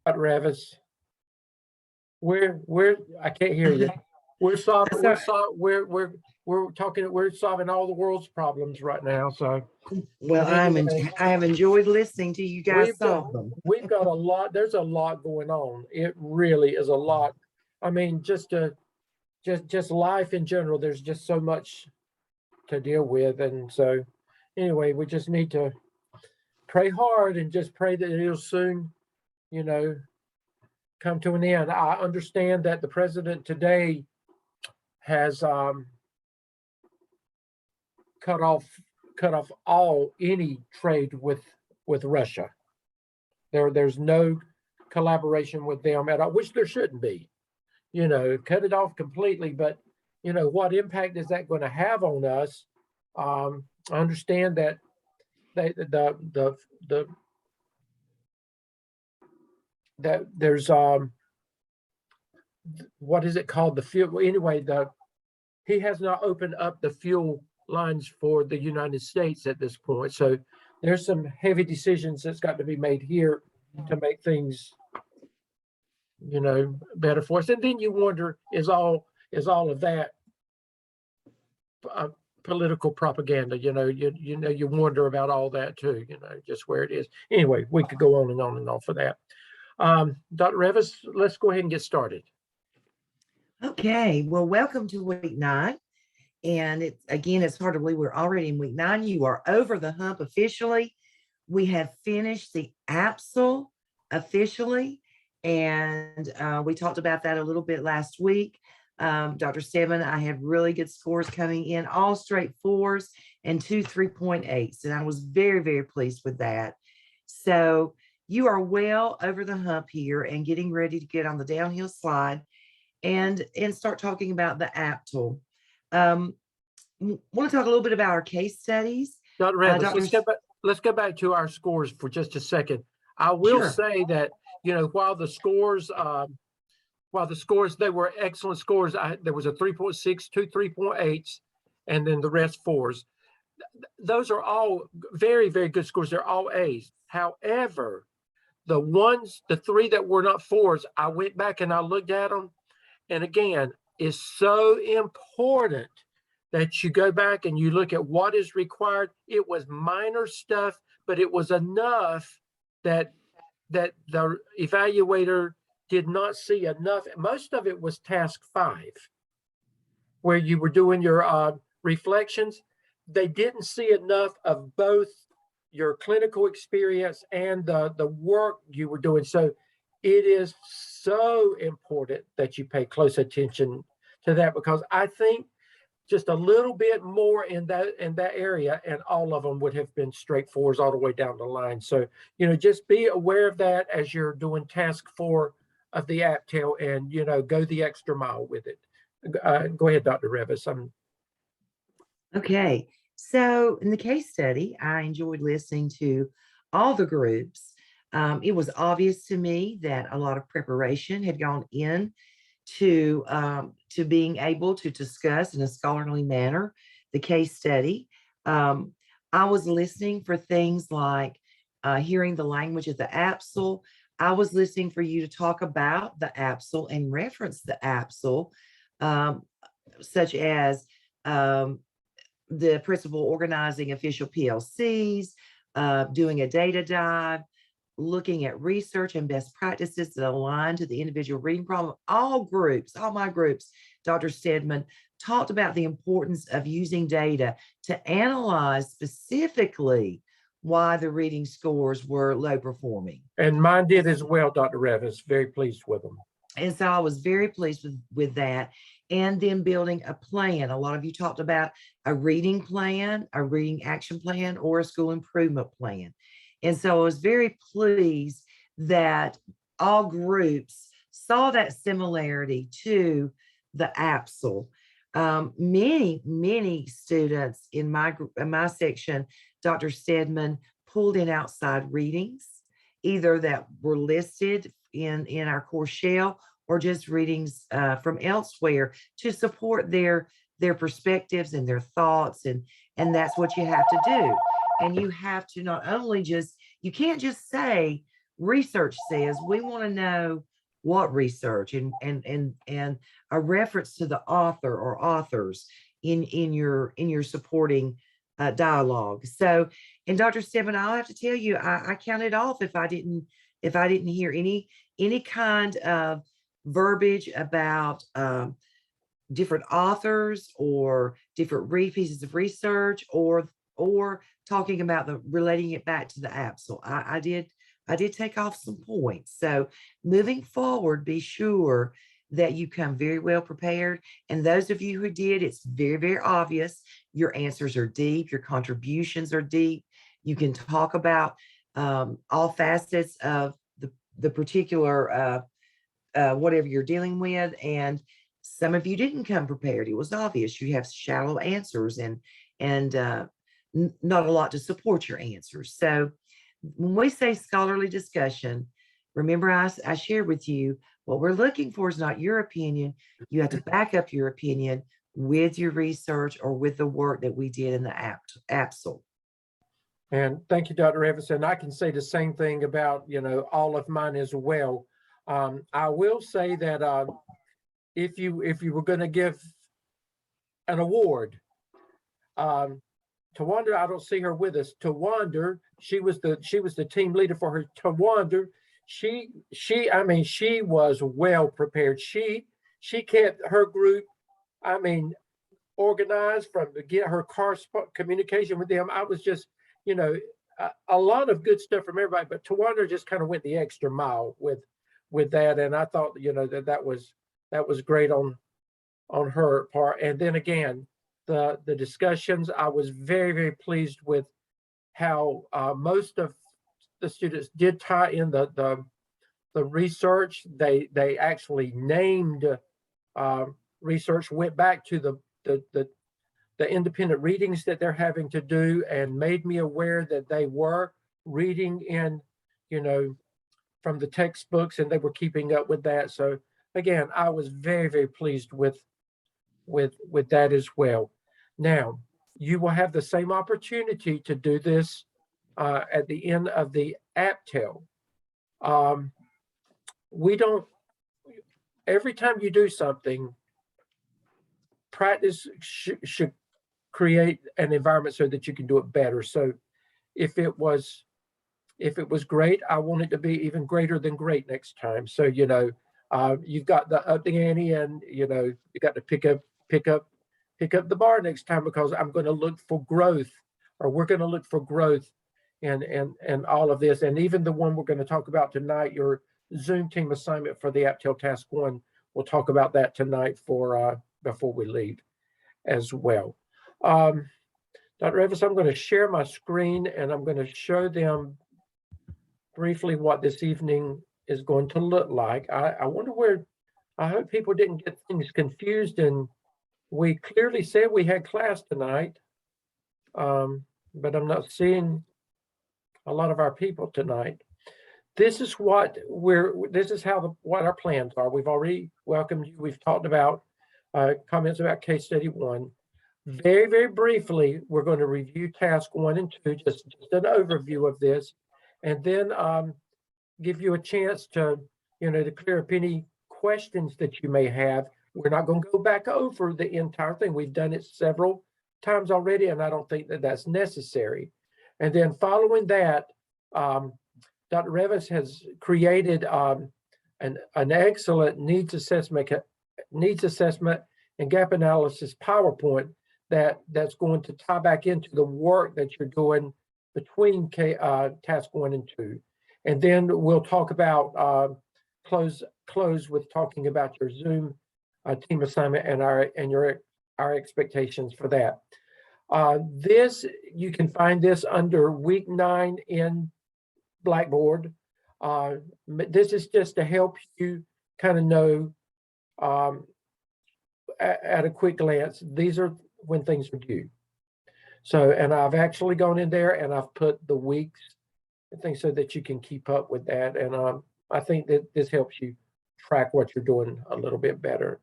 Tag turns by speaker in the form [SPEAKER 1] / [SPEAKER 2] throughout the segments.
[SPEAKER 1] Revis, I can't hear you. We're solving,
[SPEAKER 2] So,
[SPEAKER 1] we're solving all the world's problems right now. So,
[SPEAKER 2] well,
[SPEAKER 1] but anyway,
[SPEAKER 2] I have enjoyed listening to you guys solve them.
[SPEAKER 1] we've got a lot. There's a lot going on. It really is a lot. I mean, just life in general. There's just so much to deal with, and so anyway, we just need to pray hard and just pray that it'll soon, you know, come to an end. I understand that the president today has cut off all any trade with Russia. There's no collaboration with them at all, which there shouldn't be. Cut it off completely. But what impact is that going to have on us? I understand that the that there's what is it called, the fuel, anyway, he has not opened up the fuel lines for the United States at this point. So there's some heavy decisions that's got to be made here to make things, better for us. And then you wonder, is all of that political propaganda? You wonder about all that too, just where it is. Anyway, we could go on and on and on for that. Dr. Revis, let's go ahead and get started.
[SPEAKER 2] Okay, well, welcome to week 9. And it's hard to believe we're already in week 9. You are over the hump officially. We have finished the AAPTEL officially. And we talked about that a little bit last week. Dr. Stedman, I had really good scores coming in, all straight 4s and 2 3.8s. And I was very, very pleased with that. So you are well over the hump here and getting ready to get on the downhill slide and start talking about the AAPTEL. Want to talk a little bit about our case studies.
[SPEAKER 1] Dr. Revis, let's go back to our scores for just a second. I will say that, while the scores, they were excellent scores. There was a 3.6, 2 3.8s, and then the rest 4s. Those are all very, very good scores. They're all A's. However, the 3 that were not 4s, I went back and I looked at them. And again, it's so important that you go back and you look at what is required. It was minor stuff, but it was enough that the evaluator did not see enough. Most of it was task 5, where you were doing your reflections. They didn't see enough of both your clinical experience and the work you were doing. So it is so important that you pay close attention to that, because I think just a little bit more in that area, and all of them would have been straight 4s all the way down the line. So, just be aware of that as you're doing task 4 of the AAPTEL, and, go the extra mile with it. Go ahead, Dr. Revis.
[SPEAKER 2] Okay. So in the case study, I enjoyed listening to all the groups. It was obvious to me that a lot of preparation had gone in to being able to discuss in a scholarly manner the case study. I was listening for things like hearing the language of the AAPTEL. I was listening for you to talk about the AAPTEL and reference the AAPTEL, such as the principal organizing official PLCs, doing a data dive, looking at research and best practices that align to the individual reading problem. All my groups, Dr. Stedman, talked about the importance of using data to analyze specifically why the reading scores were low performing.
[SPEAKER 1] And mine did as well, Dr. Revis. Very pleased with them.
[SPEAKER 2] And so I was very pleased with that. And then building a plan. A lot of you talked about a reading plan, a reading action plan, or a school improvement plan. And so I was very pleased that all groups saw that similarity to the AAPTEL. Many students in my section, Dr. Stedman, pulled in outside readings, either that were listed in our course shell or just readings from elsewhere to support their perspectives and their thoughts. And that's what you have to do. And you have to not only you can't just say, research says, we want to know what research and a reference to the author or authors in your supporting dialogue. So, and Dr. Stebbin, I'll have to tell you, I counted off if I didn't hear any kind of verbiage about different authors or different pieces of research or talking about the relating it back to the AAPTEL. I did take off some points. So moving forward, be sure that you come very well prepared. And those of you who did, it's very, very obvious. Your answers are deep. Your contributions are deep. You can talk about all facets of the particular whatever you're dealing with. And some of you didn't come prepared. It was obvious. You have shallow answers and not a lot to support your answers. So when we say scholarly discussion, remember I shared with you, what we're looking for is not your opinion. You have to back up your opinion with your research or with the work that we did in the AAPTEL.
[SPEAKER 1] And thank you, Dr. Revis. And I can say the same thing about, all of mine as well. I will say that if you were going to give an award, Tawanda, I don't see her with us. Tawanda, she was the team leader for her. Tawanda, she was well prepared. She kept her group, organized from to get her communication with them. I was just, a lot of good stuff from everybody, but Tawanda just kind of went the extra mile with that, and I thought, that was great on her part. And then again, the discussions, I was very, very pleased with how most of the students did tie in the research. They actually named research, went back to the independent readings that they're having to do, and made me aware that they were reading in, from the textbooks, and they were keeping up with that. So again, I was very, very pleased with that as well. Now, you will have the same opportunity to do this at the end of the AAPTEL. Every time you do something, practice should create an environment so that you can do it better. So if it was great, I want it to be even greater than great next time. So, you've got the up the ante, and, you got to pick up the bar next time, because I'm going to look for growth, or we're going to look for growth and all of this. And even the one we're going to talk about tonight, your Zoom team assignment for the AAPTEL Task 1, we'll talk about that tonight before we leave as well. Dr. Revis, I'm going to share my screen, and I'm going to show them briefly what this evening is going to look like. I wonder where, I hope people didn't get things confused, and we clearly said we had class tonight, but I'm not seeing a lot of our people tonight. This is what what our plans are. We've already welcomed you. We've talked about comments about case study 1. Very, very briefly, we're going to review task 1 and 2, just an overview of this, and then give you a chance to clear up any questions that you may have. We're not going to go back over the entire thing. We've done it several times already, and I don't think that that's necessary. And then following that, Dr. Revis has created an excellent needs assessment and gap analysis PowerPoint that's going to tie back into the work that you're doing between task 1 and 2. And then we'll talk about close with talking about your Zoom team assignment and our expectations for that. You can find this under week 9 in Blackboard. This is just to help you kind of know at a quick glance, these are when things are due. So, and I've actually gone in there and I've put the weeks and things so that you can keep up with that. And I think that this helps you track what you're doing a little bit better.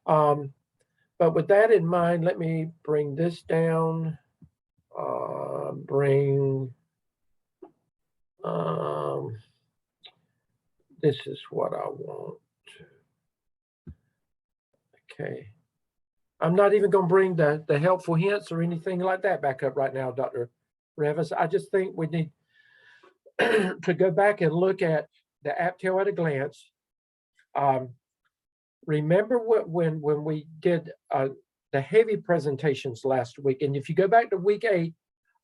[SPEAKER 1] But with that in mind, let me bring this down, This is what I want. Okay. I'm not even going to bring the helpful hints or anything like that back up right now, Dr. Revis. I just think we need to go back and look at the AAPTEL at a glance. Remember when we did the heavy presentations last week, and if you go back to week 8,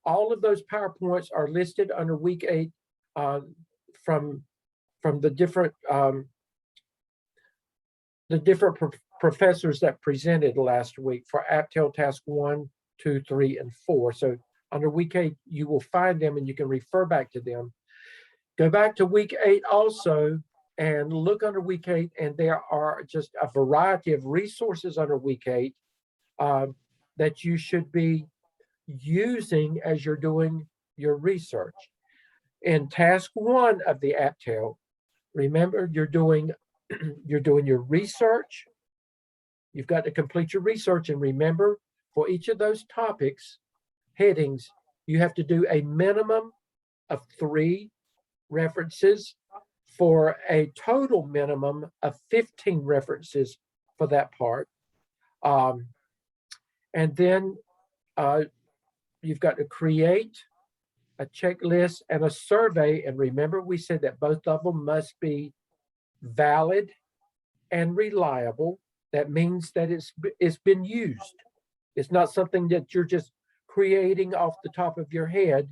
[SPEAKER 1] all of those PowerPoints are listed under week 8 from the different professors that presented last week for AAPTEL Task 1, 2, 3, and 4. So under week 8, you will find them and you can refer back to them. Go back to week 8 also and look under week 8, and there are just a variety of resources under week 8 that you should be using as you're doing your research. In task 1 of the AAPTEL, remember you're doing your research. You've got to complete your research, and remember, for each of those topics, headings, you have to do a minimum of 3 references for a total minimum of 15 references for that part. And then you've got to create a checklist and a survey. And remember, we said that both of them must be valid and reliable. That means that it's been used. It's not something that you're just creating off the top of your head,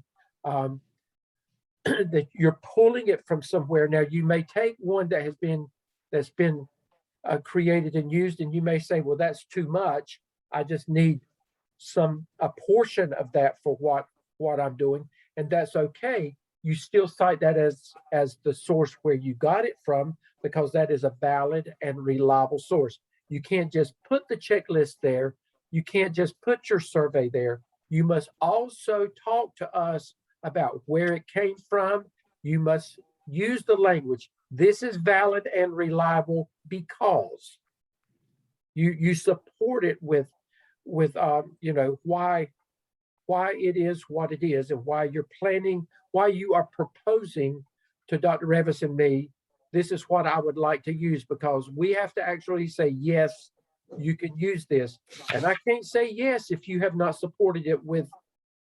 [SPEAKER 1] that you're pulling it from somewhere. Now, you may take one that's been created and used, and you may say, well, that's too much. I just need a portion of that for what I'm doing, and that's okay. You still cite that as the source where you got it from, because that is a valid and reliable source. You can't just put the checklist there. You can't just put your survey there. You must also talk to us about where it came from. You must use the language. This is valid and reliable because you support it with why it is what it is, and why you're planning, why you are proposing to Dr. Revis and me, this is what I would like to use, because we have to actually say, yes, you can use this. And I can't say yes if you have not supported it with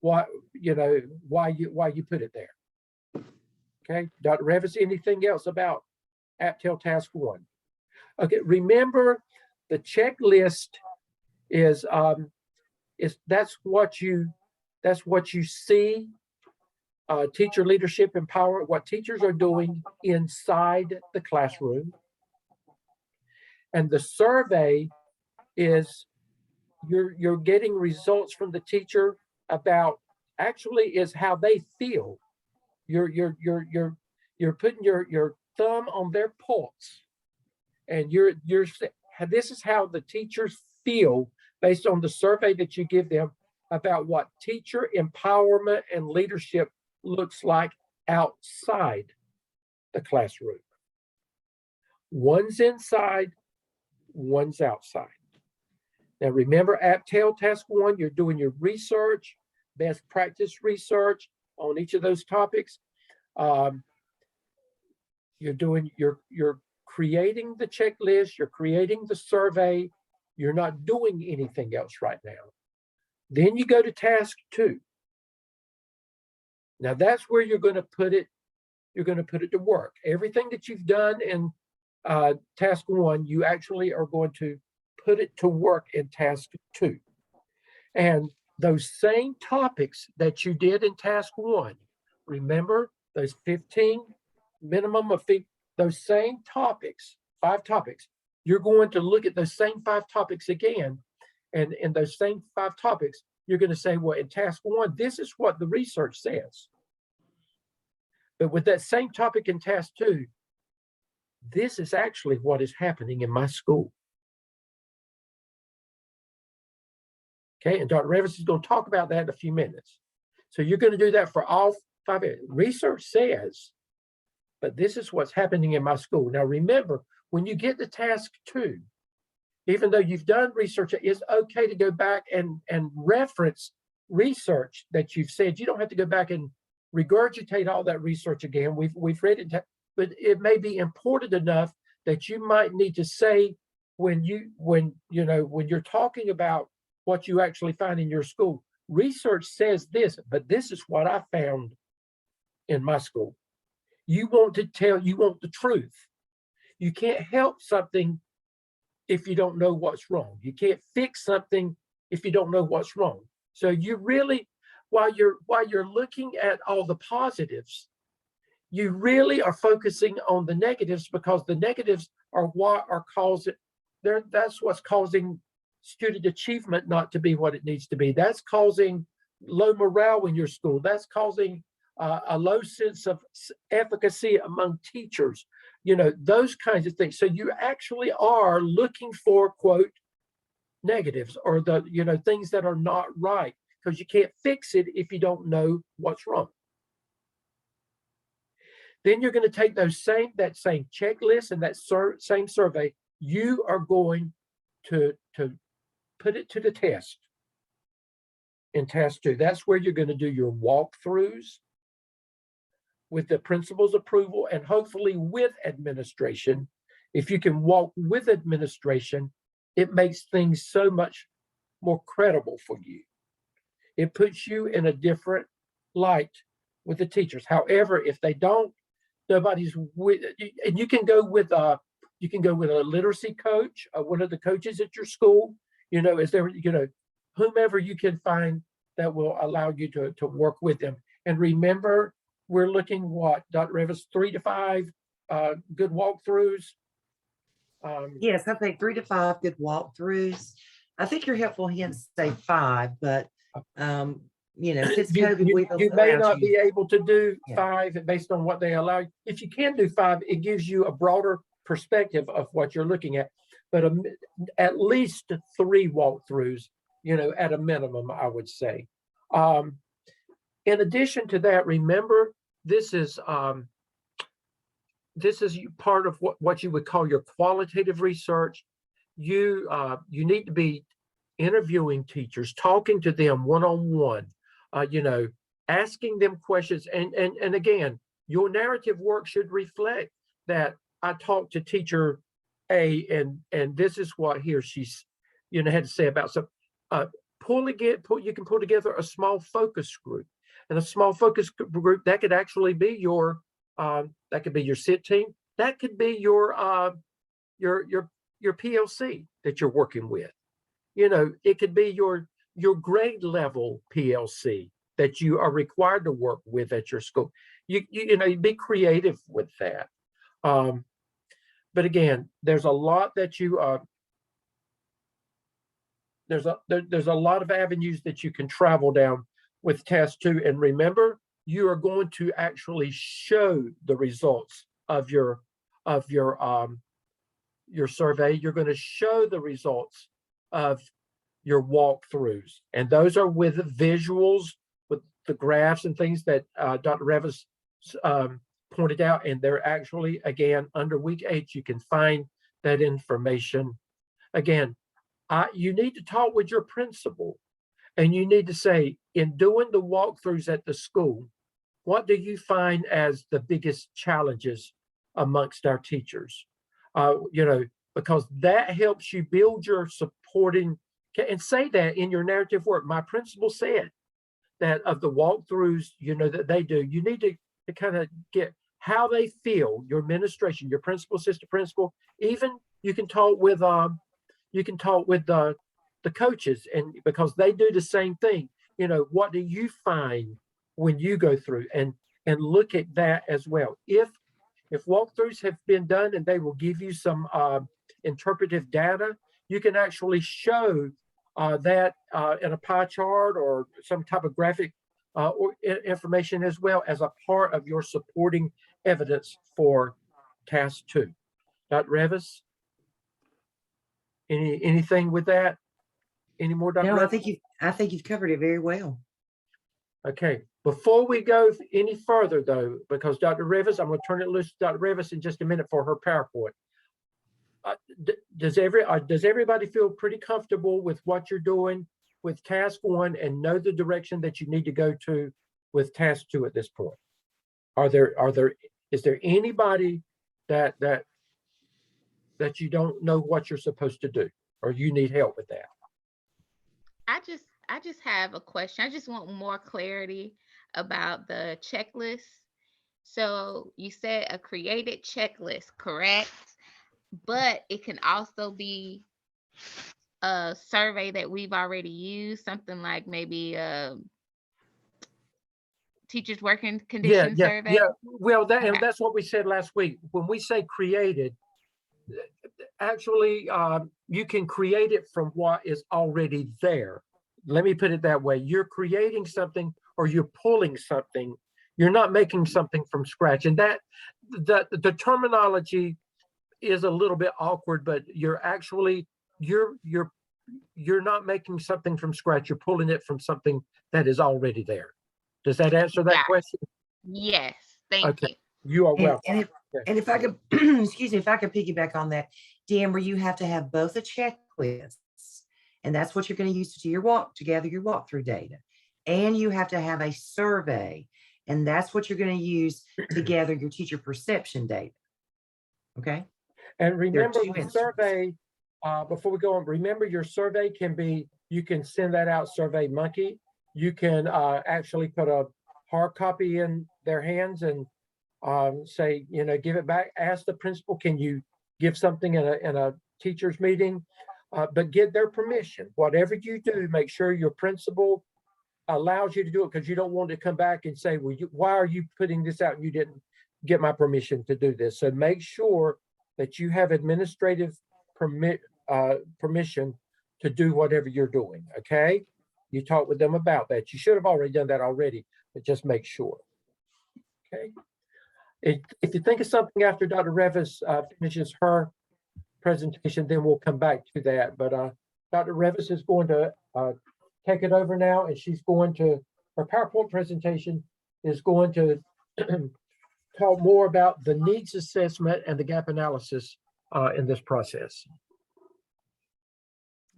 [SPEAKER 1] why you put it there. Okay, Dr. Revis, anything else about AAPTEL Task 1? Okay, remember the checklist is that's what you see. Teacher leadership empowerment, what teachers are doing inside the classroom. And the survey is you're getting results from the teacher about actually is how they feel. You're putting your thumb on their pulse, and this is how the teachers feel based on the survey that you give them about what teacher empowerment and leadership looks like outside the classroom. One's inside, one's outside. Now remember, AAPTEL Task 1, you're doing your research, best practice research on each of those topics. You're creating the checklist, you're creating the survey, you're not doing anything else right now. Then you go to task 2. Now that's where you're going to put it. You're going to put it to work. Everything that you've done in task 1, you actually are going to put it to work in task 2. And those same topics that you did in task 1, remember those 15 minimum of those same topics, 5 topics. You're going to look at those same 5 topics again, and in those same 5 topics, you're going to say, well, in task 1, this is what the research says. But with that same topic in task 2, this is actually what is happening in my school. Okay, and Dr. Revis is going to talk about that in a few minutes. So you're going to do that for all 5 areas. Research says, but this is what's happening in my school. Now remember, when you get to task 2, even though you've done research, it's okay to go back and reference research that you've said. You don't have to go back and regurgitate all that research again. We've read it, but it may be important enough that you might need to say when you're talking about what you actually find in your school. Research says this, but this is what I found in my school. You want the truth. You can't help something if you don't know what's wrong. You can't fix something if you don't know what's wrong. So you really, while you're looking at all the positives, you really are focusing on the negatives, because the negatives are what are causing that's what's causing student achievement not to be what it needs to be. That's causing low morale in your school. That's causing a low sense of efficacy among teachers, those kinds of things. So you actually are looking for, quote, negatives, or the things that are not right, because you can't fix it if you don't know what's wrong. Then you're going to take that same checklist and that same survey. You are going to put it to the test in task 2. That's where you're going to do your walkthroughs with the principal's approval, and hopefully with administration. If you can walk with administration, it makes things so much more credible for you. It puts you in a different light with the teachers. However, if they don't, nobody's with, and you can go with a literacy coach, one of the coaches at your school. Is there, whomever you can find that will allow you to work with them. And remember, we're looking what, Dr. Revis, 3 to 5 good walkthroughs.
[SPEAKER 2] Yes, I think 3 to 5 good walkthroughs. I think your helpful hints say 5, but since COVID,
[SPEAKER 1] you may not be able to do
[SPEAKER 2] Yeah.
[SPEAKER 1] 5 based on what they allow. If you can do 5, it gives you a broader perspective of what you're looking at. But at least 3 walkthroughs, at a minimum, I would say. In addition to that, remember, this is part of what you would call your qualitative research. You need to be interviewing teachers, talking to them one-on-one, asking them questions. And again, your narrative work should reflect that I talked to teacher A, and this is what he or she's had to say about. So you can pull together a small focus group, and a small focus group that could actually be your SIT team. That could be your PLC that you're working with. It could be your grade level PLC that you are required to work with at your school. You be creative with that. But again, there's a lot that there's a lot of avenues that you can travel down with task 2. And remember, you are going to actually show the results of your survey. You're going to show the results of your walkthroughs, and those are with visuals, with the graphs and things that Dr. Revis pointed out. And they're actually, again, under week 8, you can find that information. Again, you need to talk with your principal, and you need to say, in doing the walkthroughs at the school, what do you find as the biggest challenges amongst our teachers? Because that helps you build your supporting, and say that in your narrative work. My principal said that of the walkthroughs, that they do, you need to kind of get how they feel, your administration, your principal, assistant principal. Even you can talk with the coaches, and because they do the same thing. What do you find when you go through, and look at that as well. If walkthroughs have been done, and they will give you some interpretive data, you can actually show that in a pie chart or some type of graphic or information, as well as a part of your supporting evidence for task 2. Dr. Revis, anything with that? Any more, Dr.
[SPEAKER 2] No,
[SPEAKER 1] Revis?
[SPEAKER 2] I think you've covered it very well.
[SPEAKER 1] Okay. Before we go any further, though, because Dr. Revis, I'm going to turn it loose to Dr. Revis in just a minute for her PowerPoint. Does everybody feel pretty comfortable with what you're doing with task 1, and know the direction that you need to go to with task 2 at this point? Are there Is there anybody that you don't know what you're supposed to do, or you need help with that?
[SPEAKER 3] I just have a question. I just want more clarity about the checklist. So you said a created checklist, correct? But it can also be a survey that we've already used, something like maybe a teachers working
[SPEAKER 1] Yeah,
[SPEAKER 3] condition
[SPEAKER 1] yeah,
[SPEAKER 3] survey.
[SPEAKER 1] yeah. Well, and
[SPEAKER 3] Okay.
[SPEAKER 1] that's what we said last week. When we say created, actually, you can create it from what is already there. Let me put it that way. You're creating something, or you're pulling something. You're not making something from scratch. And that the terminology is a little bit awkward, but you're actually you're you're you're not making something from scratch. You're pulling it from something that is already there. Does that answer that
[SPEAKER 3] Got
[SPEAKER 1] question?
[SPEAKER 3] Yes. Thank
[SPEAKER 1] Okay,
[SPEAKER 3] you.
[SPEAKER 1] you are
[SPEAKER 2] And
[SPEAKER 1] welcome. Okay.
[SPEAKER 2] if I could, excuse me, if I could piggyback on that, D'Amber, you have to have both a checklist, and that's what you're going to use to gather your walkthrough data, and you have to have a survey, and that's what you're going to use to gather your teacher perception data. Okay,
[SPEAKER 1] And
[SPEAKER 2] there are
[SPEAKER 1] remember,
[SPEAKER 2] two
[SPEAKER 1] the
[SPEAKER 2] instruments.
[SPEAKER 1] survey, before we go on, remember your survey can be, you can send that out, Survey Monkey. You can actually put a hard copy in their hands and say, give it back. Ask the principal, can you give something in a teacher's meeting? But get their permission. Whatever you do, make sure your principal allows you to do it, because you don't want to come back and say, well, why are you putting this out? You didn't get my permission to do this. So make sure that you have administrative permission to do whatever you're doing. Okay. You talk with them about that. You should have already done that already, but just make sure. Okay. If you think of something after Dr. Revis finishes her presentation, then we'll come back to that. But Dr. Revis is going to take it over now, and she's going to, her PowerPoint presentation is going to talk more about the needs assessment and the gap analysis in this process.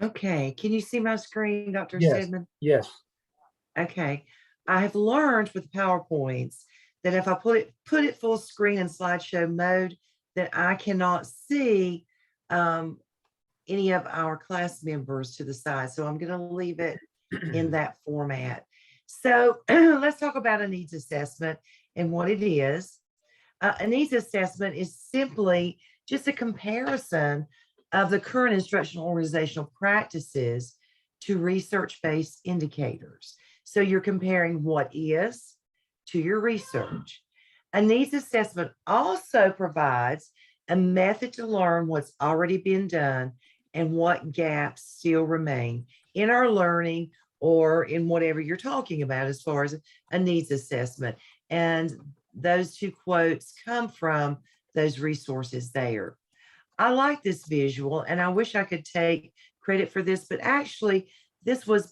[SPEAKER 2] Okay, can you see my screen, Dr.
[SPEAKER 1] Yes,
[SPEAKER 2] Stedman?
[SPEAKER 1] yes.
[SPEAKER 2] Okay, I have learned with PowerPoints that if I put it full screen in slideshow mode, that I cannot see any of our class members to the side. So I'm going to leave it in that format. So let's talk about a needs assessment and what it is. A needs assessment is simply just a comparison of the current instructional organizational practices to research-based indicators. So you're comparing what is to your research. A needs assessment also provides a method to learn what's already been done and what gaps still remain in our learning or in whatever you're talking about as far as a needs assessment. And those two quotes come from those resources there. I like this visual, and I wish I could take credit for this, but actually this was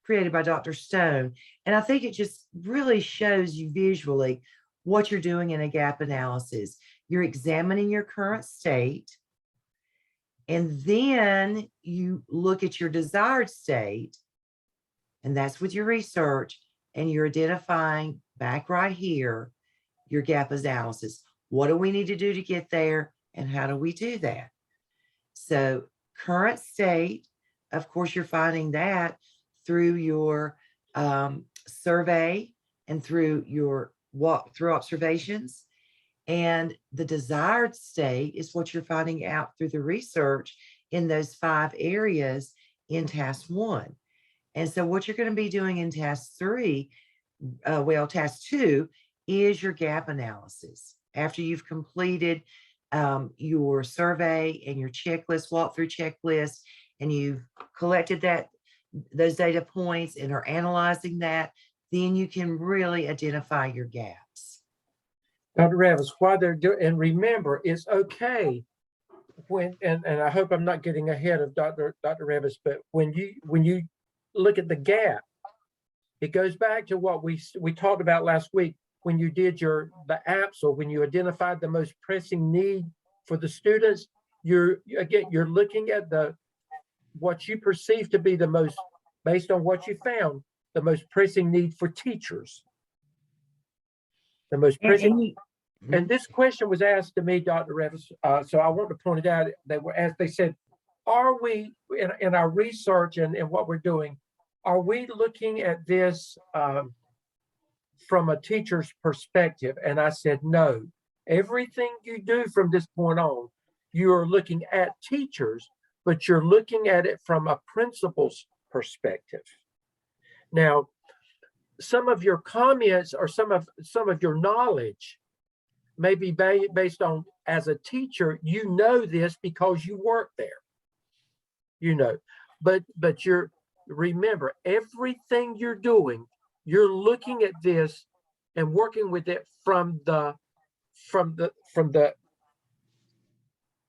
[SPEAKER 2] created by Dr. Stone. And I think it just really shows you visually what you're doing in a gap analysis. You're examining your current state, and then you look at your desired state, and that's with your research, and you're identifying back right here your gap analysis. What do we need to do to get there, and how do we do that? So current state, of course, you're finding that through your survey and through your walk-through observations. And the desired state is what you're finding out through the research in those 5 areas in task 1. And so what you're going to be doing in task 3, task 2 is your gap analysis. After you've completed your survey and your checklist, walkthrough checklist, and you've collected those data points and are analyzing that, then you can really identify your gaps.
[SPEAKER 1] Dr. Revis, while they're doing, and remember, it's okay when, and I hope I'm not getting ahead of Dr. Revis, but when you look at the gap, it goes back to what we talked about last week when you did the apps, or when you identified the most pressing need for the students. You're looking at what you perceive to be the most, based on what you found, the most pressing need for teachers. the most
[SPEAKER 2] And,
[SPEAKER 1] pressing.
[SPEAKER 2] and you,
[SPEAKER 1] And this question was asked to me, Dr. Revis. So I want to point it out. They were asked, they said, are we in our research and what we're doing, are we looking at this from a teacher's perspective? And I said, no, everything you do from this point on, you're looking at teachers, but you're looking at it from a principal's perspective. Now, some of your comments or some of your knowledge may be based on, as a teacher, you know this because you work there, you know, but remember, everything you're doing, you're looking at this and working with it from the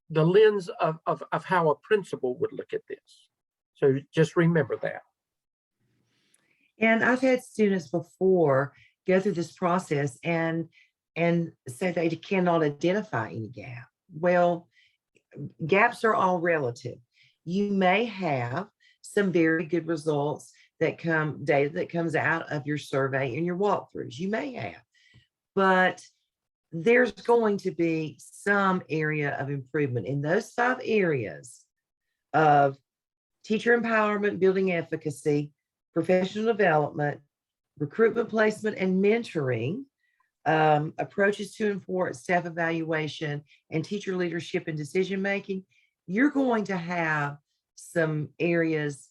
[SPEAKER 1] lens of how a principal would look at this. So just remember that.
[SPEAKER 2] and I've had students before go through this process and say they cannot identify any gap. Well, gaps are all relative. You may have some very good results that data that comes out of your survey and your walkthroughs. You may have, but there's going to be some area of improvement in those 5 areas of teacher empowerment, building efficacy, professional development, recruitment, placement, and mentoring, approaches to enforce staff evaluation, and teacher leadership and decision making. You're going to have some areas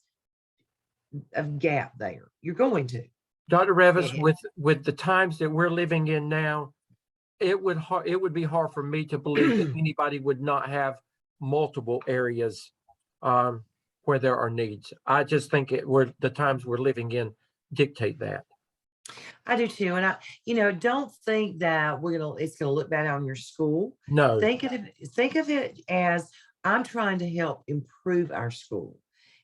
[SPEAKER 2] of gap there. You're going to.
[SPEAKER 1] Dr. Revis,
[SPEAKER 2] Yeah.
[SPEAKER 1] with the times that we're living in now, it would be hard for me to believe that anybody would not have multiple areas where there are needs. I just think the times we're living in dictate that.
[SPEAKER 2] I do too. And don't think that it's gonna look bad on your school.
[SPEAKER 1] No,
[SPEAKER 2] Think of it as, I'm trying to help improve our school.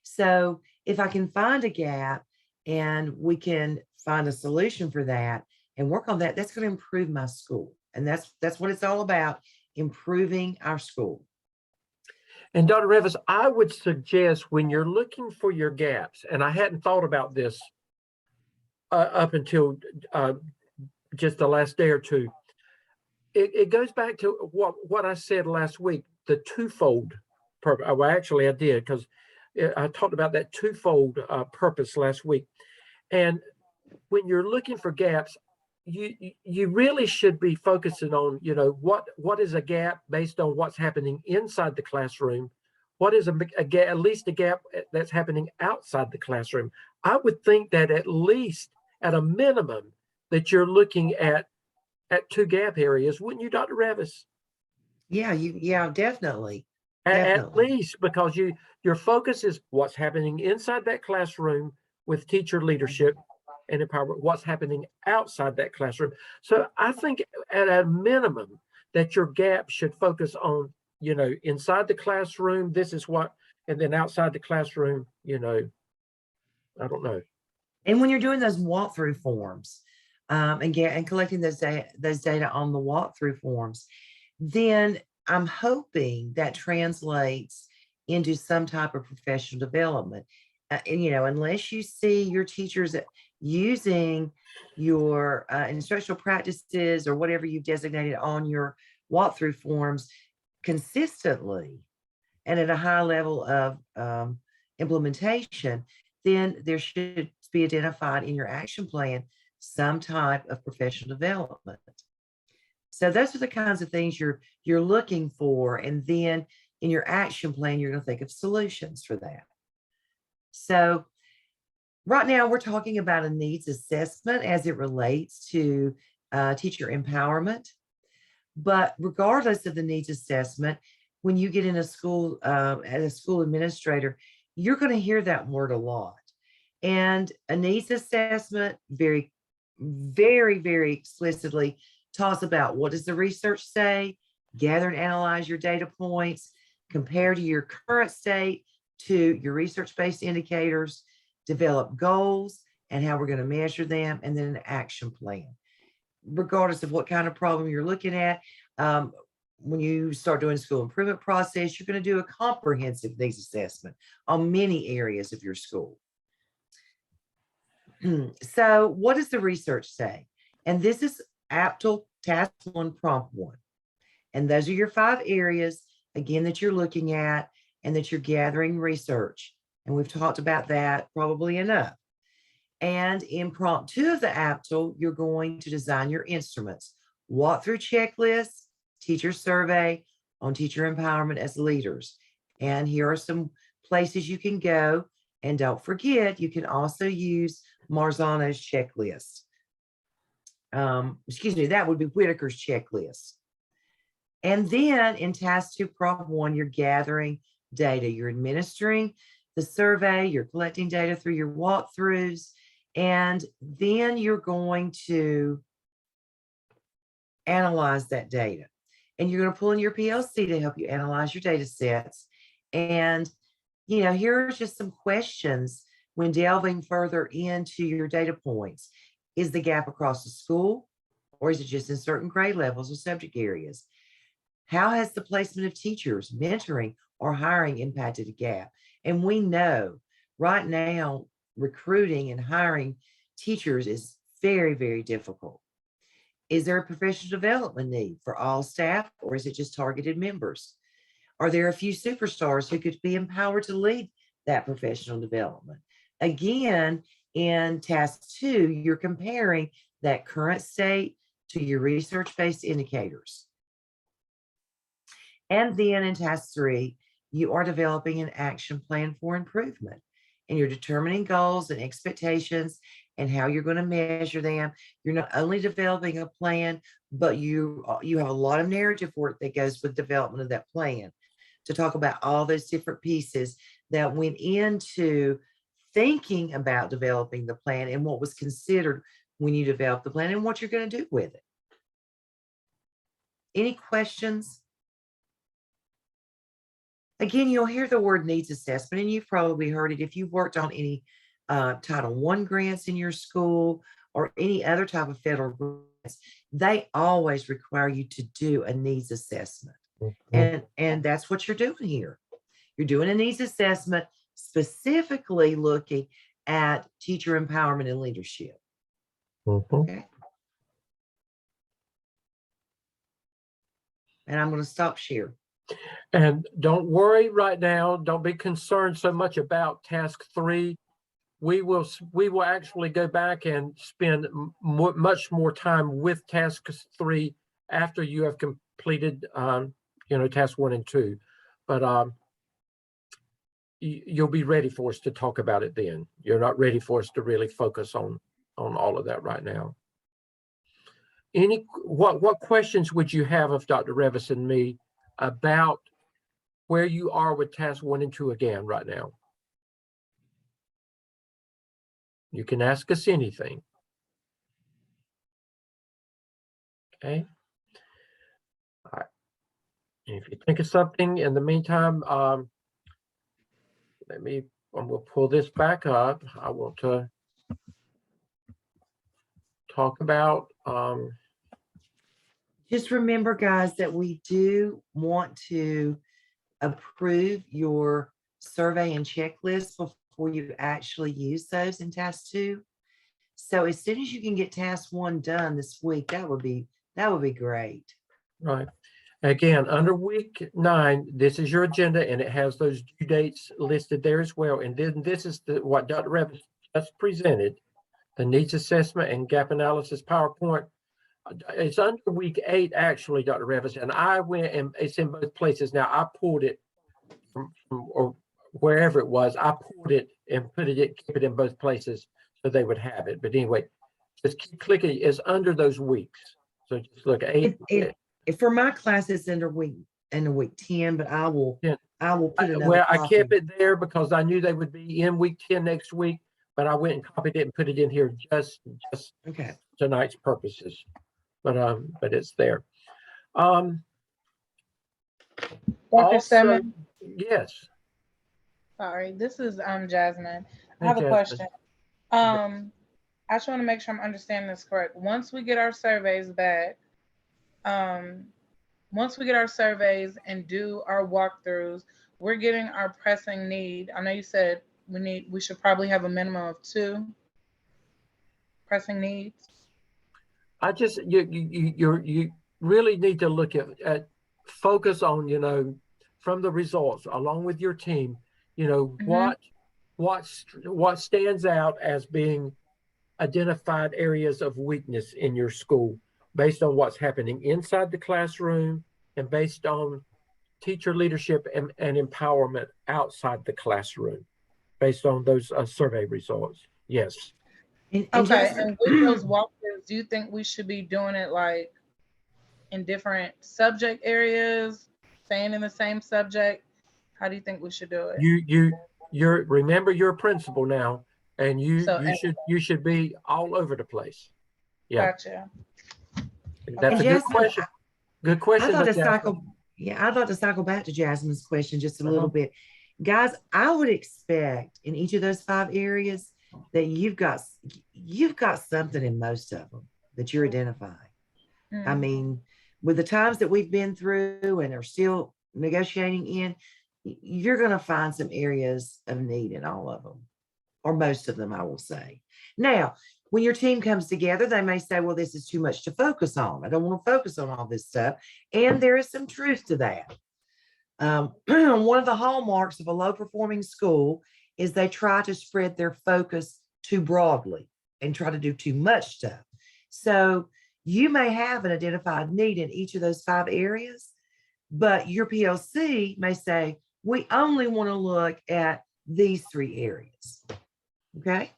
[SPEAKER 2] So if I can find a gap and we can find a solution for that and work on that, that's going to improve my school. And that's what it's all about, improving our school.
[SPEAKER 1] and Dr. Revis, I would suggest when you're looking for your gaps, and I hadn't thought about this up until just the last day or two, it goes back to what I said last week, the twofold purpose. Well, actually, I did, because I talked about that twofold purpose last week. And when you're looking for gaps, you really should be focusing on, what is a gap based on what's happening inside the classroom. What is a gap, at least a gap that's happening outside the classroom. I would think that at least at a minimum that you're looking at 2 gap areas, wouldn't you, Dr. Revis?
[SPEAKER 2] Yeah, definitely.
[SPEAKER 1] At least, because your focus is what's happening inside that classroom with teacher leadership and empowerment, what's happening outside that classroom. So I think at a minimum that your gap should focus on, inside the classroom, this is what, and then outside the classroom, I don't know.
[SPEAKER 2] And when you're doing those walkthrough forms, and collecting those data on the walkthrough forms, then I'm hoping that translates into some type of professional development. And, unless you see your teachers using your instructional practices or whatever you've designated on your walkthrough forms consistently and at a high level of implementation, then there should be identified in your action plan some type of professional development. So those are the kinds of things you're looking for. And then in your action plan, you're going to think of solutions for that. So right now we're talking about a needs assessment as it relates to teacher empowerment. But regardless of the needs assessment, when you get in a school as a school administrator, you're going to hear that word a lot. And a needs assessment very, very, very explicitly talks about, what does the research say? Gather and analyze your data points, compare to your current state to your research-based indicators, develop goals and how we're going to measure them, and then an action plan. Regardless of what kind of problem you're looking at, when you start doing a school improvement process, you're going to do a comprehensive needs assessment on many areas of your school. So what does the research say? And this is AAPTEL Task 1, Prompt 1. And those are your 5 areas, again, that you're looking at and that you're gathering research. And we've talked about that probably enough. And in prompt 2 of the AAPTEL, you're going to design your instruments, walkthrough checklists, teacher survey on teacher empowerment as leaders. And here are some places you can go. And don't forget, you can also use Marzano's checklist. Excuse me, that would be Whitaker's checklist. And then in task 2, prompt 1, you're gathering data. You're administering the survey, you're collecting data through your walkthroughs, and then you're going to analyze that data. And you're going to pull in your PLC to help you analyze your data sets. And, you know, here are just some questions when delving further into your data points. Is the gap across the school, or is it just in certain grade levels or subject areas? How has the placement of teachers, mentoring, or hiring impacted the gap? And we know right now, recruiting and hiring teachers is very, very difficult. Is there a professional development need for all staff, or is it just targeted members? Are there a few superstars who could be empowered to lead that professional development? Again, in task 2, you're comparing that current state to your research-based indicators. And then in task 3, you are developing an action plan for improvement, and you're determining goals and expectations and how you're going to measure them. You're not only developing a plan, but you have a lot of narrative work that goes with development of that plan to talk about all those different pieces that went into thinking about developing the plan and what was considered when you develop the plan and what you're going to do with it. Any questions? Again, you'll hear the word needs assessment, and you've probably heard it if you've worked on any Title I grants in your school or any other type of federal grants. They always require you to do a needs assessment. And that's what you're doing here. You're doing a needs assessment, specifically looking at teacher empowerment and leadership. Okay. And I'm going to stop sharing.
[SPEAKER 1] And don't worry right now. Don't be concerned so much about task 3. We will actually go back and spend much more time with task 3 after you have completed, task 1 and 2. But you'll be ready for us to talk about it then. You're not ready for us to really focus on all of that right now. What questions would you have of Dr. Revis and me about where you are with task 1 and 2 again right now? You can ask us anything. Okay. All right. And if you think of something in the meantime, we'll pull this back up. I want to talk about.
[SPEAKER 2] Just remember, guys, that we do want to approve your survey and checklist before you actually use those in task 2. So as soon as you can get task 1 done this week, that would be great.
[SPEAKER 1] Right. Again, under week 9, this is your agenda, and it has those due dates listed there as well. And then this is what Dr. Revis just presented, the needs assessment and gap analysis PowerPoint. It's under week 8, actually, Dr. Revis, and I went, and it's in both places now. I pulled it from or wherever it was. I pulled it and keep it in both places so they would have it. But anyway, just keep clicking. It's under those weeks. So just look at 8.
[SPEAKER 2] For my class, it's under week 10, but I will put another
[SPEAKER 1] Well, I
[SPEAKER 2] copy.
[SPEAKER 1] kept it there because I knew they would be in week 10 next week, but I went and copied it and put it in here just
[SPEAKER 2] okay.
[SPEAKER 1] tonight's purposes. But it's there. Dr.
[SPEAKER 4] Semin?
[SPEAKER 1] Yes.
[SPEAKER 4] Sorry, this is Jasmine. I
[SPEAKER 1] Hey,
[SPEAKER 4] have a
[SPEAKER 1] Jasmine.
[SPEAKER 4] question. I just want to make sure I'm understanding this correct. Once we get our surveys back, once we get our surveys and do our walkthroughs, we're getting our pressing need. I know you said we should probably have a minimum of 2 pressing needs.
[SPEAKER 1] I just, you really need to look at focus on, from the results along with your team,
[SPEAKER 4] Mhm.
[SPEAKER 1] what stands out as being identified areas of weakness in your school based on what's happening inside the classroom and based on teacher leadership and empowerment outside the classroom based on those survey results. Yes.
[SPEAKER 2] And
[SPEAKER 4] Okay,
[SPEAKER 2] Jasmine,
[SPEAKER 4] and with those walkthroughs, do you think we should be doing it like in different subject areas, staying in the same subject? How do you think we should do it?
[SPEAKER 1] Remember you're a principal now, and you
[SPEAKER 4] So,
[SPEAKER 1] you should you should be all over the place. Yeah,
[SPEAKER 4] gotcha.
[SPEAKER 1] that's
[SPEAKER 2] and
[SPEAKER 1] a
[SPEAKER 4] Okay.
[SPEAKER 1] good
[SPEAKER 2] Jasmine,
[SPEAKER 1] question. Good
[SPEAKER 2] I'd
[SPEAKER 1] question,
[SPEAKER 2] like
[SPEAKER 1] though,
[SPEAKER 2] to
[SPEAKER 1] Jasmine.
[SPEAKER 2] cycle, yeah, I'd like to cycle back to Jasmine's question just a little
[SPEAKER 1] Uh-huh.
[SPEAKER 2] bit. Guys, I would expect in each of those 5 areas that you've got something in most of them that you're identifying. I
[SPEAKER 4] Mm.
[SPEAKER 2] mean, with the times that we've been through and are still negotiating in, you're going to find some areas of need in all of them, or most of them, I will say. Now, when your team comes together, they may say, well, this is too much to focus on. I don't want to focus on all this stuff. And there is some truth to that. One of the hallmarks of a low performing school is they try to spread their focus too broadly and try to do too much stuff. So you may have an identified need in each of those 5 areas, but your PLC may say, we only want to look at these 3 areas. Okay.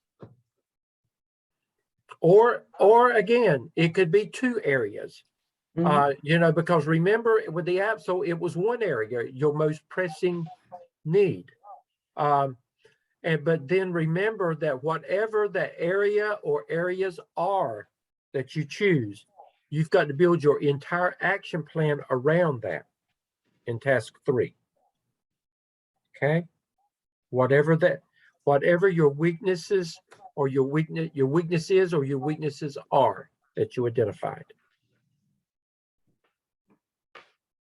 [SPEAKER 1] Or again, it could be 2 areas.
[SPEAKER 2] Mhm.
[SPEAKER 1] Because remember with the app, so it was one area, your most pressing need. But then remember that whatever the area or areas are that you choose, you've got to build your entire action plan around that in task 3. Okay. Whatever your weaknesses or your weakness is or your weaknesses are that you identified.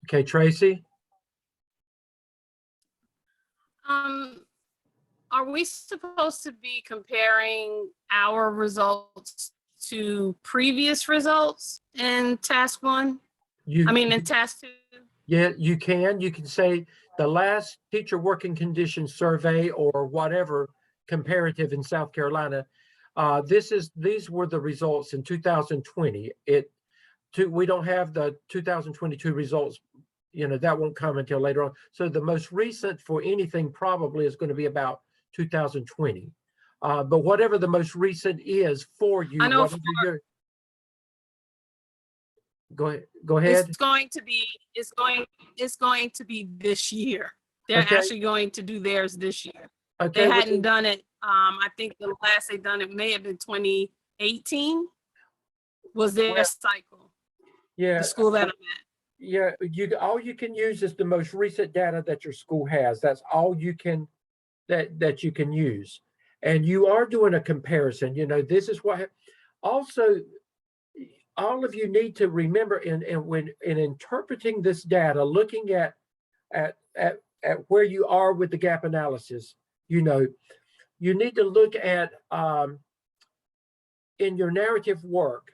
[SPEAKER 1] Okay, Tracy?
[SPEAKER 5] Are we supposed to be comparing our results to previous results in task 1? In task 2?
[SPEAKER 1] Yeah, you can. You can say the last teacher working conditions survey or whatever comparative in South Carolina. These were the results in 2020. We don't have the 2022 results. That won't come until later on. So the most recent for anything probably is going to be about 2020. But whatever the most recent is for you,
[SPEAKER 5] I know
[SPEAKER 1] go ahead.
[SPEAKER 5] it's going to be this year. They're
[SPEAKER 1] Okay.
[SPEAKER 5] actually going to do theirs this year.
[SPEAKER 1] Okay.
[SPEAKER 5] They hadn't done it. I think the last they done it may have been 2018 was their cycle.
[SPEAKER 1] Yeah.
[SPEAKER 5] The school that I'm at.
[SPEAKER 1] Yeah, all you can use is the most recent data that your school has. That's all you can that you can use. And you are doing a comparison. This is what also all of you need to remember in interpreting this data, looking at where you are with the gap analysis, you need to look at in your narrative work,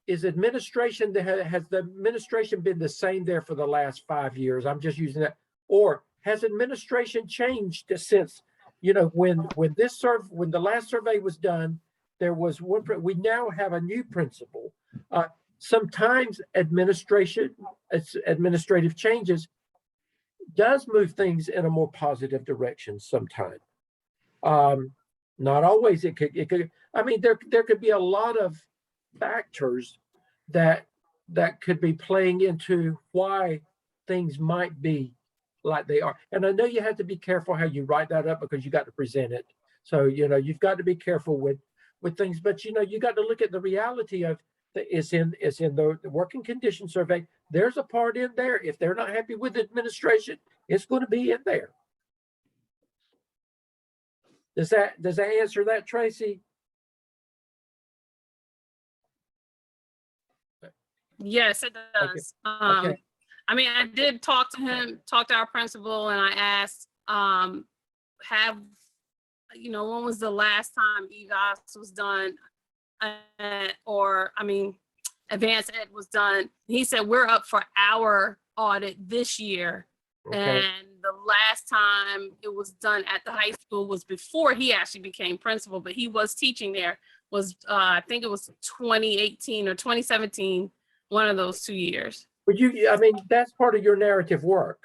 [SPEAKER 1] has the administration been the same there for the last 5 years? I'm just using that. Or has administration changed since, when the last survey was done, there was one, we now have a new principal. Sometimes administrative changes does move things in a more positive direction sometimes. Not always. It could, there could be a lot of factors that could be playing into why things might be like they are. And I know you have to be careful how you write that up because you got to present it. So, you've got to be careful with things, but you got to look at the reality of it's in the working condition survey. There's a part in there. If they're not happy with administration, it's going to be in there. Does that answer that, Tracy?
[SPEAKER 5] Yes, it does.
[SPEAKER 1] Okay.
[SPEAKER 5] I did talk to our principal, and I asked, when was the last time EGOS was done, or advanced ed was done. He said, we're up for our audit this year.
[SPEAKER 1] Okay.
[SPEAKER 5] And the last time it was done at the high school was before he actually became principal, but he was teaching there, was I think it was 2018 or 2017, one of those 2 years.
[SPEAKER 1] But that's part of your narrative work.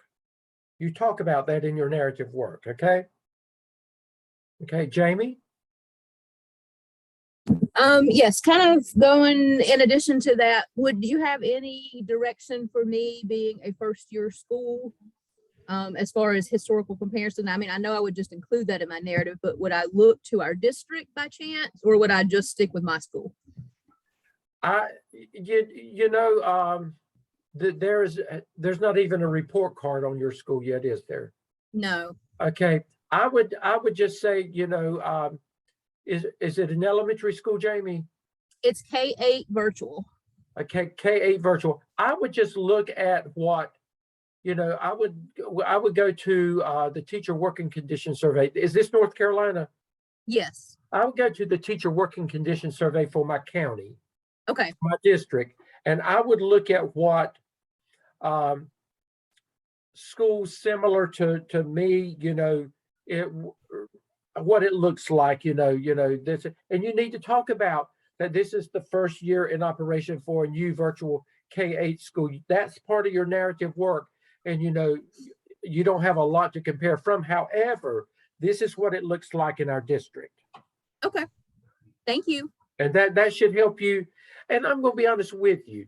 [SPEAKER 1] You talk about that in your narrative work, okay? Okay, Jamie?
[SPEAKER 6] Yes, kind of going in addition to that, would you have any direction for me being a first year school as far as historical comparison? I mean, I know I would just include that in my narrative, but would I look to our district by chance, or would I just stick with my school?
[SPEAKER 1] There's not even a report card on your school yet, is there?
[SPEAKER 6] No.
[SPEAKER 1] Okay, I would just say, is it an elementary school, Jamie?
[SPEAKER 6] It's K-8 virtual.
[SPEAKER 1] Okay, K-8 virtual. I would just look at what, I would go to the teacher working condition survey. Is this North Carolina?
[SPEAKER 6] Yes.
[SPEAKER 1] I would go to the teacher working condition survey for my county.
[SPEAKER 6] Okay.
[SPEAKER 1] My district. And I would look at what schools similar to me, what it looks like, this, and you need to talk about that this is the first year in operation for a new virtual K-8 school. That's part of your narrative work. And, you don't have a lot to compare from. However, this is what it looks like in our district.
[SPEAKER 6] Okay. Thank you.
[SPEAKER 1] And that should help you. And I'm going to be honest with you.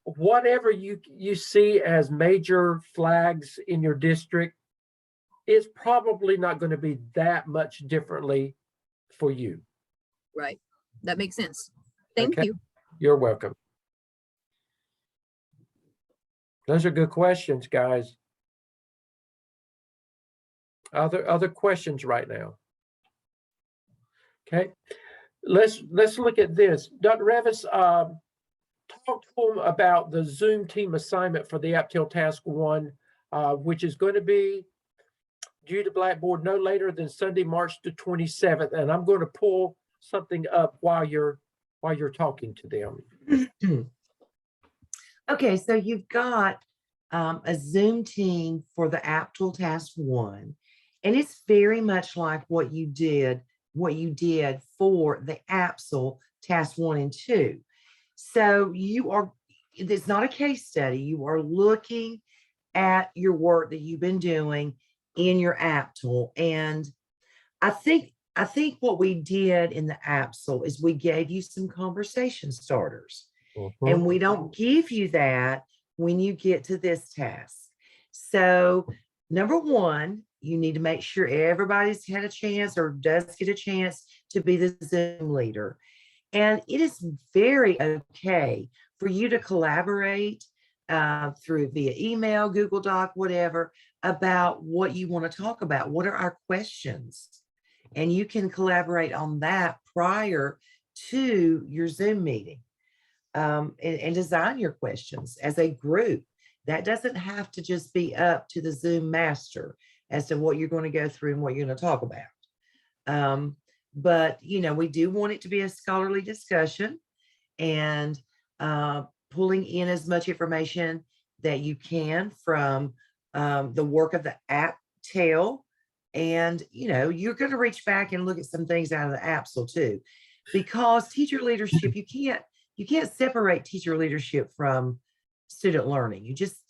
[SPEAKER 1] Whatever you see as major flags in your district, it's probably not going to be that much differently for you.
[SPEAKER 6] Right. That makes sense. Thank you.
[SPEAKER 1] You're welcome. Those are good questions, guys. Other questions right now? Okay. Let's look at this. Dr. Revis, talk to them about the Zoom team assignment for the AAPTEL Task 1, which is going to be due to Blackboard no later than Sunday, March the 27th. And I'm going to pull something up while you're talking to them.
[SPEAKER 2] Okay, so you've got a Zoom team for the AAPTEL Task 1, and it's very much like what you did for the AAPTEL Task 1 and 2. So it's not a case study. You are looking at your work that you've been doing in your AAPTEL. And I think what we did in the AAPTEL is we gave you some conversation starters. And we don't give you that when you get to this task. So number one, you need to make sure everybody's had a chance or does get a chance to be the Zoom leader. And it is very okay for you to collaborate through via email, Google Doc, whatever, about what you want to talk about. What are our questions? And you can collaborate on that prior to your Zoom meeting. And design your questions as a group. That doesn't have to just be up to the Zoom master as to what you're going to go through and what you're going to talk about. But, we do want it to be a scholarly discussion and pulling in as much information that you can from the work of the AAPTEL. And, you're going to reach back and look at some things out of the AAPTEL too, because teacher leadership, you can't separate teacher leadership from student learning. You just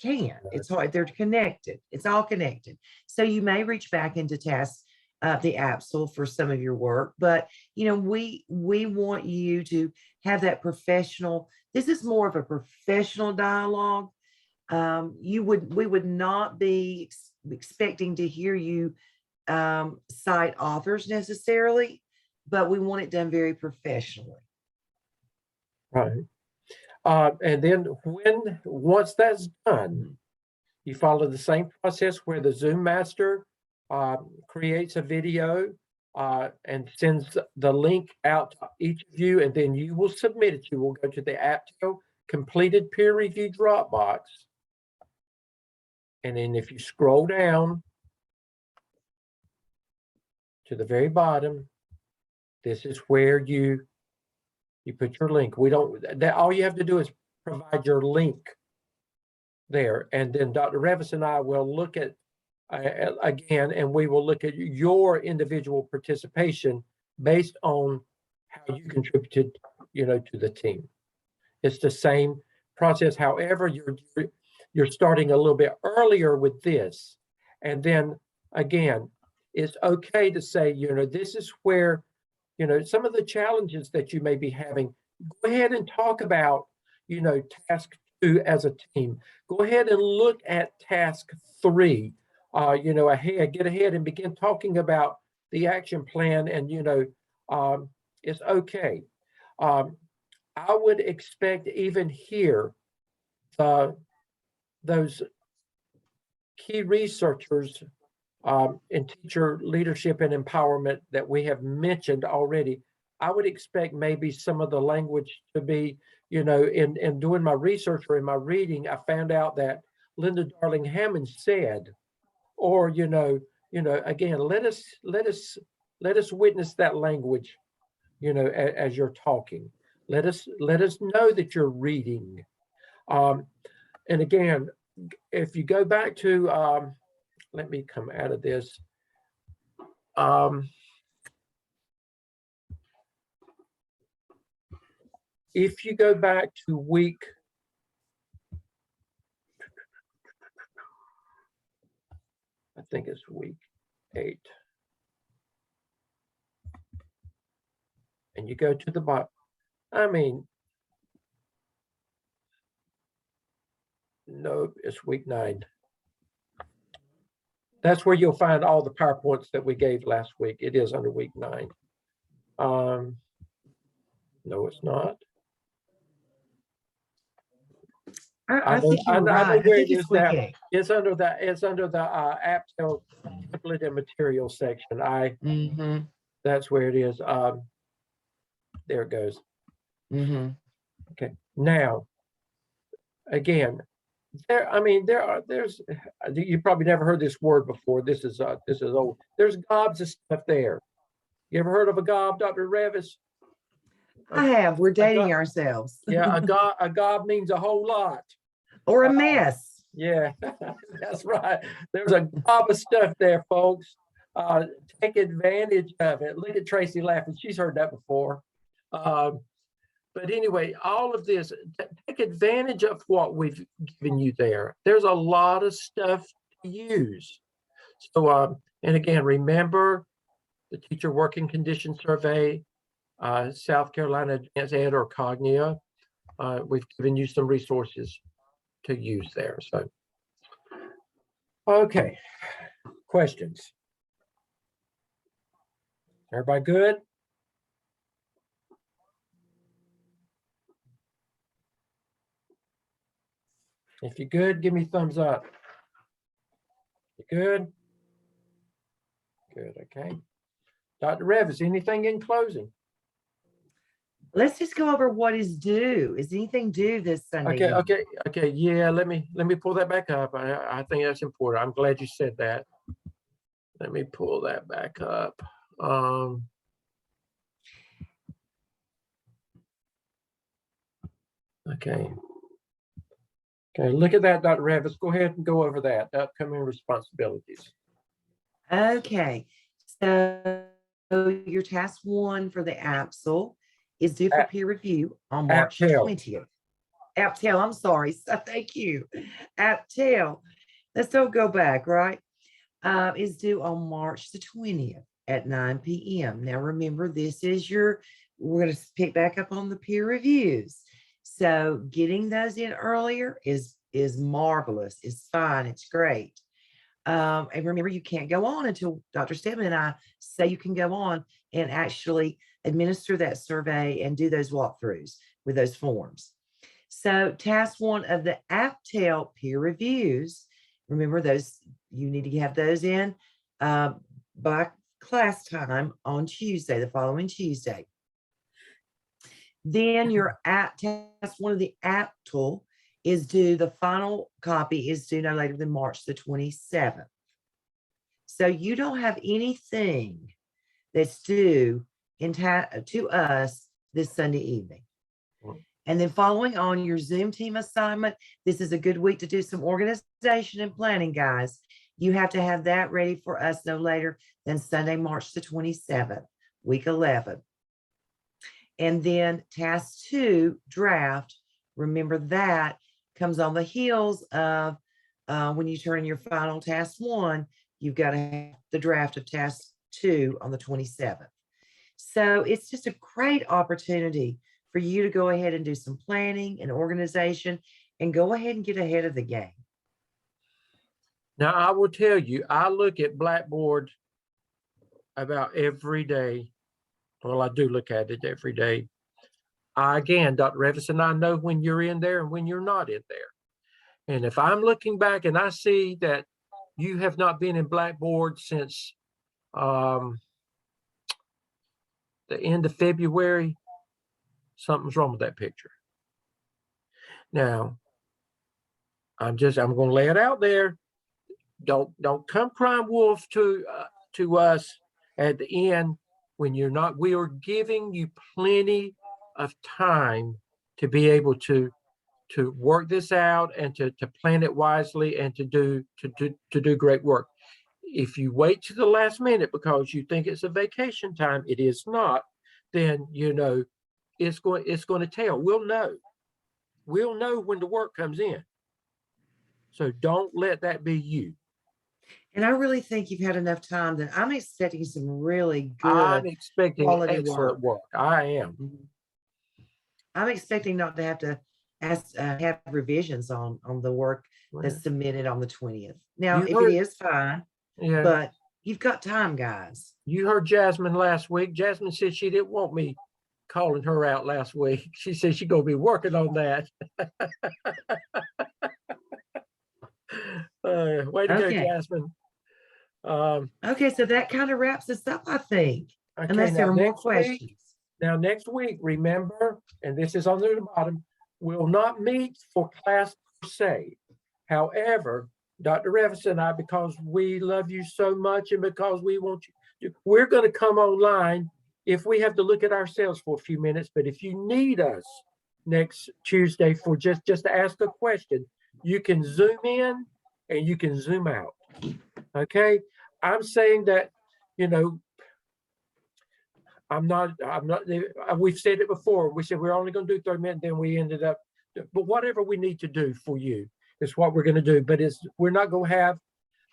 [SPEAKER 2] can't. It's hard. They're connected. It's all connected. So you may reach back into tasks, the AAPTEL for some of your work, but we want you to have that professional. This is more of a professional dialogue. We would not be expecting to hear you cite authors necessarily, but we want it done very professionally.
[SPEAKER 1] Right. And then once that's done, you follow the same process where the Zoom master creates a video and sends the link out to each of you, and then you will submit it. You will go to the AAPTEL completed peer review Dropbox. And then if you scroll down to the very bottom, this is where you You put your link. We don't, that all you have to do is provide your link there. And then Dr. Revis and I will look at again, and we will look at your individual participation based on how you contributed, to the team. It's the same process. However, you're starting a little bit earlier with this. And then again, it's okay to say, this is where, some of the challenges that you may be having, go ahead and talk about, task 2 as a team. Go ahead and look at task 3, get ahead and begin talking about the action plan. And, it's okay. I would expect even here, those key researchers in teacher leadership and empowerment that we have mentioned already, I would expect maybe some of the language to be, in doing my research or in my reading, I found out that Linda Darling Hammond said, or, again, let us witness that language, as you're talking. Let us know that you're reading. And again, if you go back to, let me come out of this. If you go back to week, I think it's week 8. And you go to the bottom, no, it's week 9. That's where you'll find all the PowerPoints that we gave last week. It is under week 9. No, it's not.
[SPEAKER 2] I think you're
[SPEAKER 1] I
[SPEAKER 2] right.
[SPEAKER 1] know
[SPEAKER 2] I
[SPEAKER 1] where
[SPEAKER 2] think
[SPEAKER 1] it
[SPEAKER 2] it's
[SPEAKER 1] is
[SPEAKER 2] week
[SPEAKER 1] now.
[SPEAKER 2] 8.
[SPEAKER 1] It's under the AAPTEL template and material section.
[SPEAKER 2] Mm-hmm.
[SPEAKER 1] That's where it is. There it goes.
[SPEAKER 2] Mm-hmm.
[SPEAKER 1] Okay. Now, again, there's you probably never heard this word before. This is old. There's gobs of stuff there. You ever heard of a gob, Dr. Revis?
[SPEAKER 2] I have. We're dating
[SPEAKER 1] gob,
[SPEAKER 2] ourselves.
[SPEAKER 1] Yeah, a gob means a whole lot.
[SPEAKER 2] Or a mess.
[SPEAKER 1] Yeah, that's right. There's a gob of stuff there, folks. Take advantage of it. Look at Tracy laughing. She's heard that before. But anyway, all of this, take advantage of what we've given you there. There's a lot of stuff to use. So, and again, remember the Teacher Working Condition Survey, South Carolina Advanced Ed or Cognia. We've given you some resources to use there. So, okay, questions? Everybody good? If you're good, give me a thumbs up. You good? Good, okay. Dr. Revis, anything in closing?
[SPEAKER 2] Let's just go over what is due. Is anything due this Sunday?
[SPEAKER 1] Okay. Yeah, let me pull that back up. I think that's important. I'm glad you said that. Let me pull that back up. Okay. Okay, look at that, Dr. Revis. Go ahead and go over that, the upcoming responsibilities.
[SPEAKER 2] Okay, so your task 1 for the APTEL is due for peer review on March
[SPEAKER 1] AAPTEL.
[SPEAKER 2] 20th. APTEL, I'm sorry. So thank you. APTEL. Let's don't go back, right? Is due on March the 20th at 9 p.m. Now remember, we're going to pick back up on the peer reviews. So getting those in earlier is marvelous. It's fine. It's great. And remember, you can't go on until Dr. Stedman and I say you can go on and actually administer that survey and do those walkthroughs with those forms. So task 1 of the AAPTEL peer reviews, remember those, you need to have those in by class time on Tuesday, the following Tuesday. Then your task 1 of the APTEL is due, the final copy is due no later than March the 27th. So you don't have anything that's due to us this Sunday evening.
[SPEAKER 1] Mm.
[SPEAKER 2] And then following on your Zoom team assignment, this is a good week to do some organization and planning, guys. You have to have that ready for us no later than Sunday, March the 27th, week 11. And then task 2, draft. Remember that comes on the heels of when you turn in your final task 1, you've got to have the draft of task 2 on the 27th. So it's just a great opportunity for you to go ahead and do some planning and organization and go ahead and get ahead of the game.
[SPEAKER 1] Now, I will tell you, I look at Blackboard about every day. Well, I do look at it every day. Again, Dr. Revis and I know when you're in there and when you're not in there. And if I'm looking back and I see that you have not been in Blackboard since the end of February, something's wrong with that picture. Now, I'm going to lay it out there. Don't come crying wolf to us at the end when you're not. We are giving you plenty of time to be able to work this out and to plan it wisely and to do great work. If you wait to the last minute because you think it's a vacation time, it is not, then it's going to tell. We'll know when the work comes in. So don't let that be you.
[SPEAKER 2] And I really think you've had enough time that I'm expecting some really
[SPEAKER 1] I'm
[SPEAKER 2] good
[SPEAKER 1] expecting
[SPEAKER 2] quality
[SPEAKER 1] excellent work. I am.
[SPEAKER 2] Mhm. I'm expecting not to have to have revisions on the work that's submitted on the 20th. Now, if it is, fine,
[SPEAKER 1] Yeah.
[SPEAKER 2] but you've got time, guys.
[SPEAKER 1] You heard Jasmine last week. Jasmine said she didn't want me calling her out last week. She said she's going to be working on that. Way to go,
[SPEAKER 2] Okay.
[SPEAKER 1] Jasmine.
[SPEAKER 2] Okay, so that kind of wraps us up, I think,
[SPEAKER 1] Okay,
[SPEAKER 2] unless there
[SPEAKER 1] now
[SPEAKER 2] are more
[SPEAKER 1] next week,
[SPEAKER 2] questions.
[SPEAKER 1] next week, remember, and this is on the bottom, we'll not meet for class per se. However, Dr. Revis and I, because we love you so much and because we want you, we're going to come online if we have to look at ourselves for a few minutes. But if you need us next Tuesday for just to ask a question, you can Zoom in and you can Zoom out. Okay, I'm saying that, I'm not, we've said it before. We said we're only going to do 30 minutes, then we ended up, but whatever we need to do for you is what we're going to do. But we're not going to have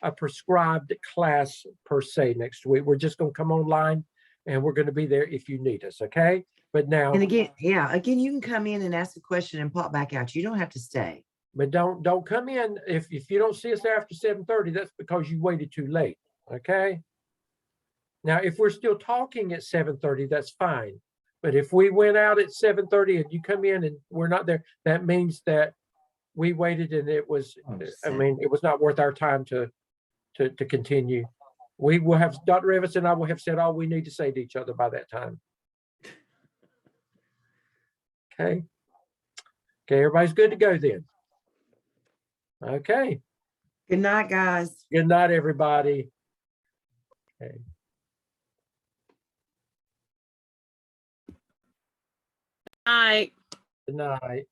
[SPEAKER 1] a prescribed class per se next week. We're just going to come online and we're going to be there if you need us. Okay. But now,
[SPEAKER 2] And again, you can come in and ask a question and pop back out. You don't have to stay.
[SPEAKER 1] but don't come in. If you don't see us there after 7:30, that's because you waited too late. Okay. Now, if we're still talking at 7:30, that's fine. But if we went out at 7:30 and you come in and we're not there, that means that we waited and it was, it was not worth our time to continue. We will have, Dr. Revis and I will have said all we need to say to each other by that time. Okay. Okay, everybody's good to go then. Okay.
[SPEAKER 2] Good night, guys.
[SPEAKER 1] Good night, everybody. Okay.
[SPEAKER 5] All right.
[SPEAKER 1] Good night.